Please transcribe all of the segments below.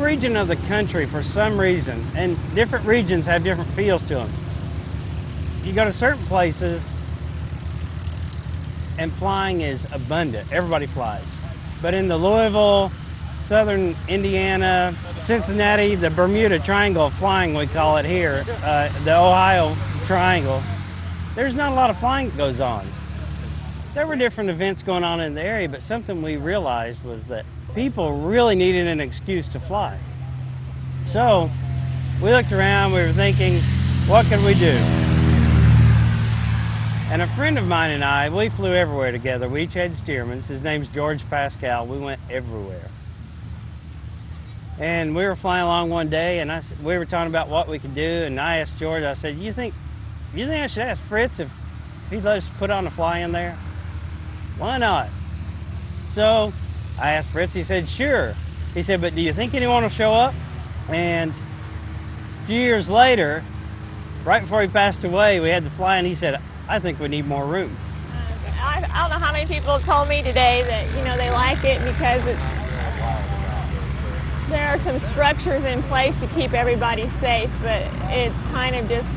region of the country, for some reason, and different regions have different feels to them. You go to certain places and flying is abundant. Everybody flies. But in the Louisville, southern Indiana, Cincinnati, the Bermuda Triangle of flying, we call it here, the Ohio Triangle, there's not a lot of flying that goes on. There were different events going on in the area, but something we realized was that people really needed an excuse to fly. So we looked around, we were thinking, what could we do? And a friend of mine and I, we flew everywhere together. We each had Stearmans. His name's George Pascal. We went everywhere. And we were flying along one day, and we were talking about what we could do, and I asked George, I said, you think I should ask Fritz if he'd let us put on a fly-in there? Why not? So I asked Fritz, he said, sure. He said, but do you think anyone will show up? And a few years later, right before he passed away, we had the fly-in. He said, I think we need more room. I don't know how many people have told me today that, you know, they like it because there are some structures in place to keep everybody safe, but it's kind of just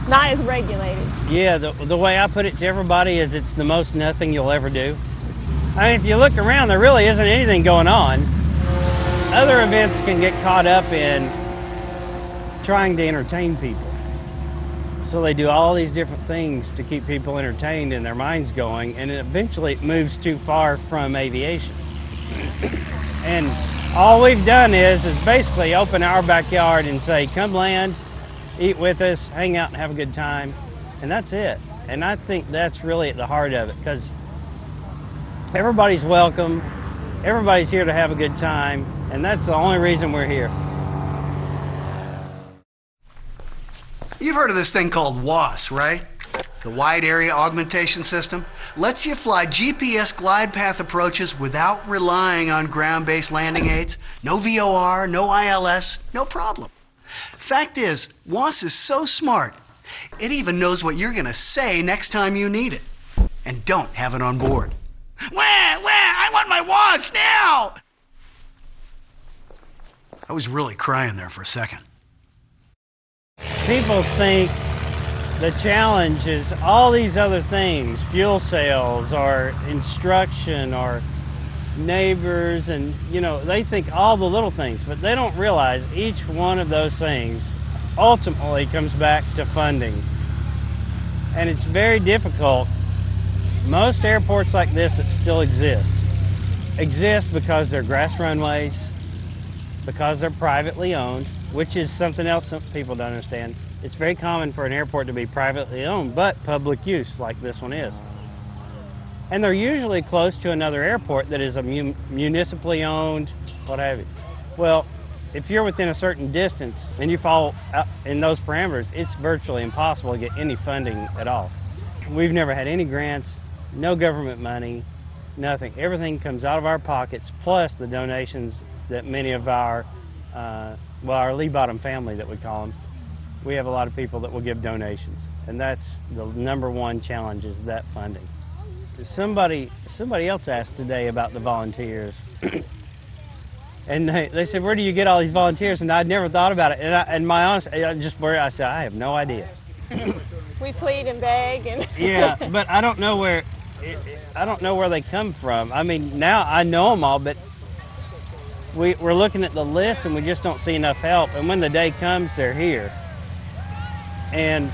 not as regulated. Yeah, the way I put it to everybody is it's the most nothing you'll ever do. I mean, if you look around, there really isn't anything going on. Other events can get caught up in trying to entertain people. So they do all these different things to keep people entertained and their minds going, and eventually it moves too far from aviation. And all we've done is basically open our backyard and say, come land, eat with us, hang out and have a good time, and that's it. And I think that's really at the heart of it, because everybody's welcome, everybody's here to have a good time, and that's the only reason we're here. You've heard of this thing called WAAS, right? The Wide Area Augmentation System lets you fly GPS glide path approaches without relying on ground-based landing aids. No VOR, no ILS, no problem. Fact is, WAAS is so smart, it even knows what you're going to say next time you need it. And don't have it on board. Wah, I want my WAAS now! I was really crying there for a second. People think the challenge is all these other things, fuel cells or instruction or neighbors, and you know, they think all the little things, but they don't realize each one of those things ultimately comes back to funding. And it's very difficult. Most airports like this that still exist because they're grass runways, because they're privately owned, which is something else some people don't understand. It's very common for an airport to be privately owned, but public use, like this one is. And they're usually close to another airport that is a municipally owned, what have you. Well, if you're within a certain distance and you fall out in those parameters, it's virtually impossible to get any funding at all. We've never had any grants, no government money, nothing. Everything comes out of our pockets, plus the donations that many of our our lee bottom family that we call them. We have a lot of people that will give donations, and that's the #1 challenge, is that funding. Somebody else asked today about the volunteers, and they said, where do you get all these volunteers? And I'd never thought about it, and my honest, I said, I have no idea. We plead and beg, and yeah, but I don't know where they come from. I mean, now I know them all, but we're looking at the list and we just don't see enough help, and when the day comes, they're here. And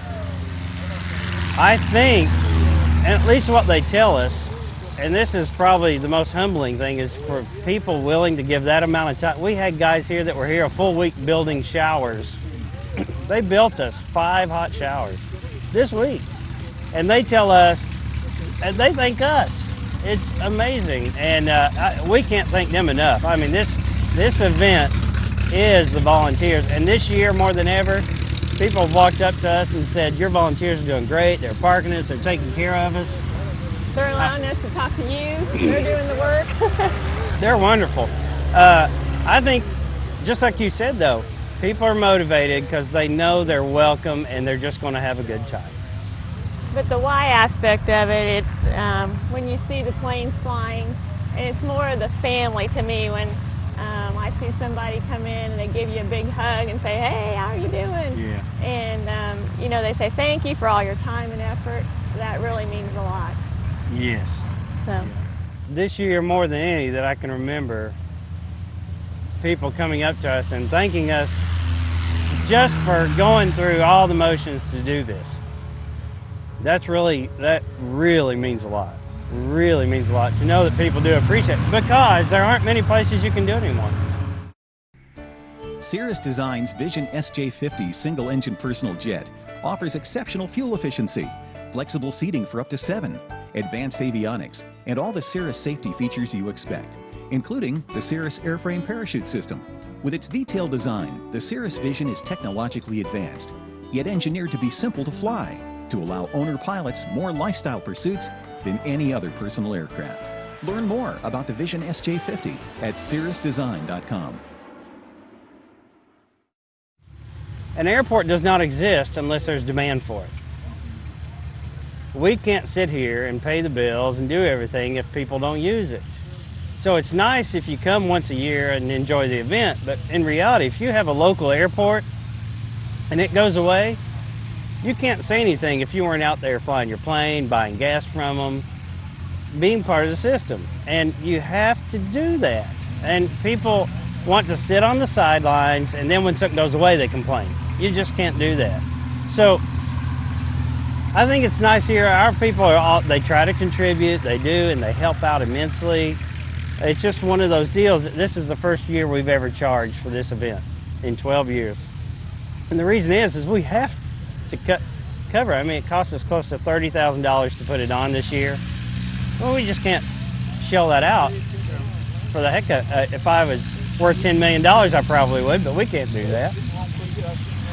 I think, and at least what they tell us, and this is probably the most humbling thing, is for people willing to give that amount of time. We had guys here that were here a full week building showers. They built us 5 hot showers this week, and they tell us, and they thank us. It's amazing, and we can't thank them enough. I mean, this event is the volunteers, and this year more than ever, people have walked up to us and said, your volunteers are doing great, they're parking us, they're taking care of us. They're allowing us to talk to you, they're doing the work. They're wonderful. I think, just like you said though, people are motivated because they know they're welcome and they're just going to have a good time. But the why aspect of it, it's when you see the planes flying, and it's more of the family to me when somebody come in and they give you a big hug and say, hey, how are you doing? Yeah. And, you know, they say thank you for all your time and effort. That really means a lot. Yes. So. Yeah. This year, more than any that I can remember, people coming up to us and thanking us just for going through all the motions to do this. That really means a lot. Really means a lot to know that people do appreciate it, because there aren't many places you can do it anymore. Cirrus Design's Vision SJ50 single-engine personal jet offers exceptional fuel efficiency, flexible seating for up to 7, advanced avionics, and all the Cirrus safety features you expect, including the Cirrus airframe parachute system. With its detailed design, the Cirrus Vision is technologically advanced, yet engineered to be simple to fly, to allow owner pilots more lifestyle pursuits than any other personal aircraft. Learn more about the Vision SJ50 at cirrusdesign.com. An airport does not exist unless there's demand for it. We can't sit here and pay the bills and do everything if people don't use it. So it's nice if you come once a year and enjoy the event, but in reality, if you have a local airport and it goes away, you can't say anything if you weren't out there flying your plane, buying gas from them, being part of the system. And you have to do that. And people want to sit on the sidelines, and then when something goes away, they complain. You just can't do that. So I think it's nice here. Our people they try to contribute, they do, and they help out immensely. It's just one of those deals. This is the first year we've ever charged for this event in 12 years. And the reason is we have to cover. I mean, it cost us close to $30,000 to put it on this year. Well, we just can't shell that out for the heck of it. If I was worth $10 million, I probably would, but we can't do that.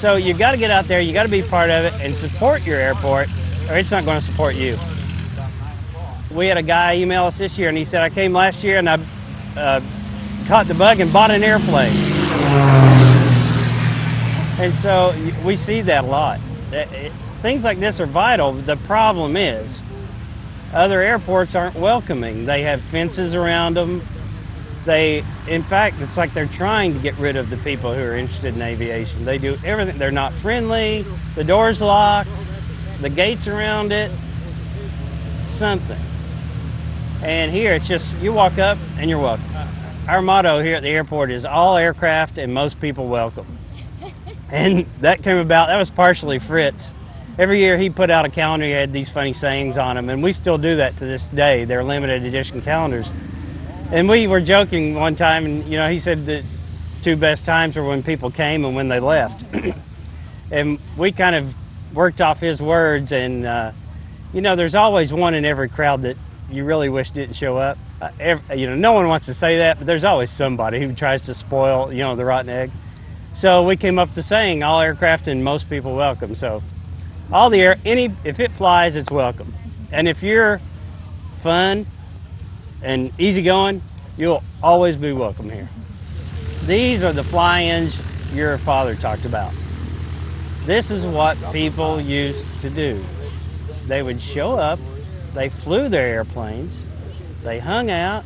So you got to get out there, you got to be part of it and support your airport, or it's not going to support you. We had a guy email us this year, and he said, I came last year and I caught the bug and bought an airplane. And so we see that a lot. Things like this are vital. The problem is other airports aren't welcoming. They have fences around them. In fact, it's like they're trying to get rid of the people who are interested in aviation. They do everything. They're not friendly. The door's locked. The gates around it. Something. And here it's just, you walk up and you're welcome. Our motto here at the airport is all aircraft and most people welcome. And that came about, that was partially Fritz. Every year he put out a calendar, he had these funny sayings on them, and we still do that to this day. They're limited edition calendars. And we were joking one time, and you know, he said the two best times were when people came and when they left. And we kind of worked off his words, and you know, there's always one in every crowd that you really wish didn't show up. You know, no one wants to say that, but there's always somebody who tries to spoil, you know, the rotten egg. So we came up with the saying, all aircraft and most people welcome. So if it flies, it's welcome. And if you're fun and easygoing, you'll always be welcome here. These are the fly-ins your father talked about. This is what people used to do. They would show up, they flew their airplanes, they hung out,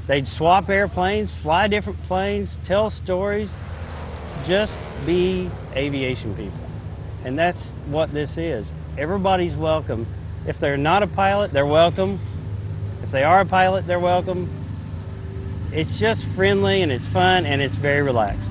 they'd swap airplanes, fly different planes, tell stories, just be aviation people. And that's what this is. Everybody's welcome. If they're not a pilot, they're welcome. If they are a pilot, they're welcome. It's just friendly and it's fun and it's very relaxed.